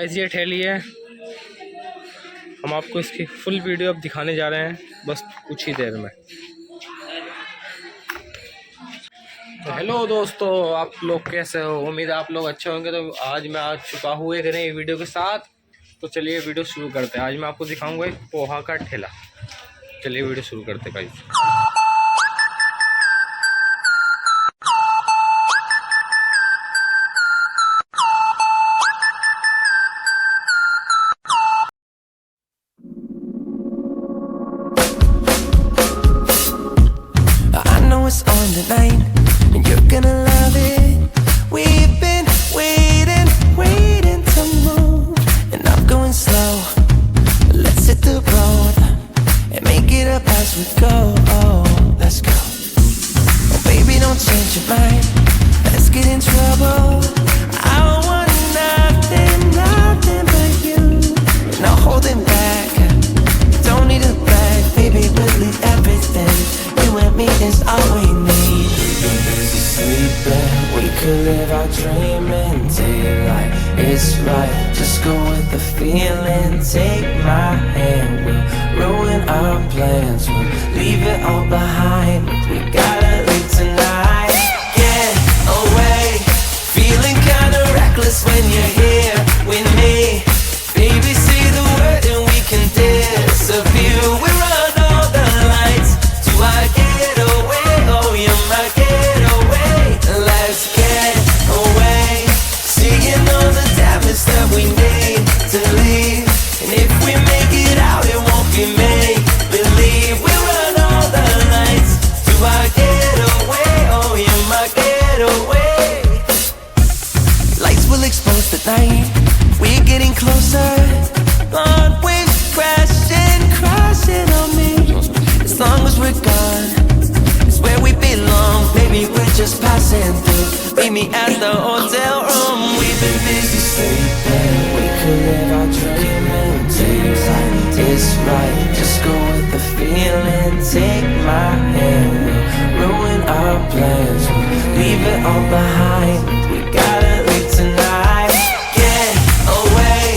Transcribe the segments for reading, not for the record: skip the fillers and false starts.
Guys ये ठेली है, हम आपको इसकी फुल वीडियो अब दिखाने जा रहे हैं बस कुछ ही देर में। तो हेलो दोस्तों, आप लोग कैसे हो? उम्मीद है आप लोग अच्छे होंगे। तो आज मैं आ चुका हूँ एक नई वीडियो के साथ। तो चलिए वीडियो शुरू करते हैं। आज मैं आपको दिखाऊंगा एक पोहा का ठेला। चलिए वीडियो शुरू करते हैं guys. It's on tonight, and you're gonna love it. We've been waiting to move, and I'm going slow. Let's hit the road and make it up as we go. Oh, let's go. Oh, baby, don't change your mind. Let's get in trouble. I want nothing but you. No holding back. Don't need a bag, baby. We'll leave everything. You and me is all we need. We've been busy sleeping. We could live our dream in daylight. It's right, just go with the feeling. Take my hand, we'll ruin our plans. We'll leave it all behind. We gotta leave tonight. Get away. Feeling kinda reckless when you're here with me. Baby, say the word and we can disappear. We run all the lights. Do I get away? Oh, you're my getaway. Let's get away. Seeing all the damage that we need to leave. And if we make it out, it won't be make believe. We run all the lights. Do I get away? Oh, you're my getaway. Lights will expose the night. We're getting closer. Long waves crashing on me. As long as we're gone, it's where we belong. Baby, we're just passing through. Meet me at the hotel room. We've been busy sleeping. We could live our dream in daylight. It's right, just go with the feeling. Take my hand, we'll ruin our plans. We'll leave it all behind. We gotta leave tonight. Get away.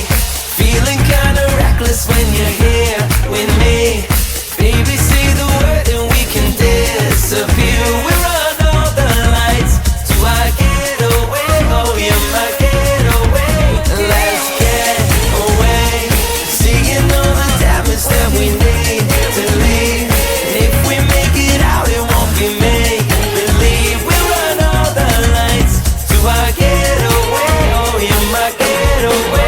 Feeling kinda reckless when you're here with me. Baby, say the word and we can disappear. We run all the lights. Do I get away? Oh, you're my getaway. Let's get away. Seeing all the damage that we need to leave. And if we make it out, it won't be make believe. We run all the lights. Do I get away? Oh, you're my getaway.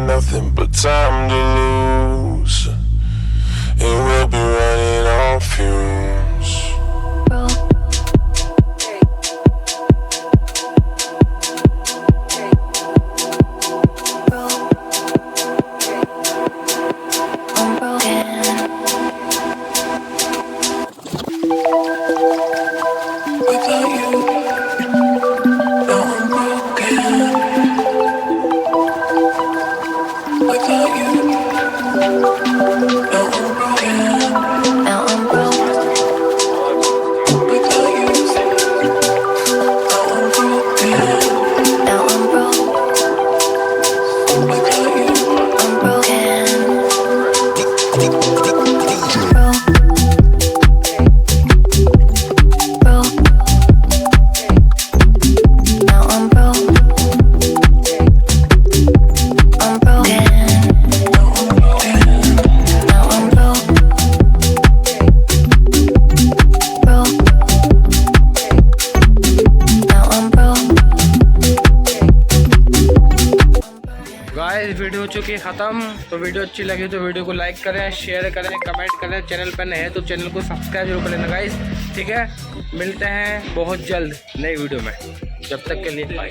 Nothing but time to lose, and we'll be running on fumes. Without you, now I'm broken. Without you, now I'm broken. Now I'm broke. Guys video हो चुकी है ख़त्म। तो video अच्छी लगी तो video को like करें, शेयर करें, कमेंट करें। चैनल पर नए हैं तो चैनल को सब्सक्राइब जरूर कर लेना गाइस, ठीक है। मिलते हैं बहुत जल्द नई वीडियो में, जब तक के लिए बाय।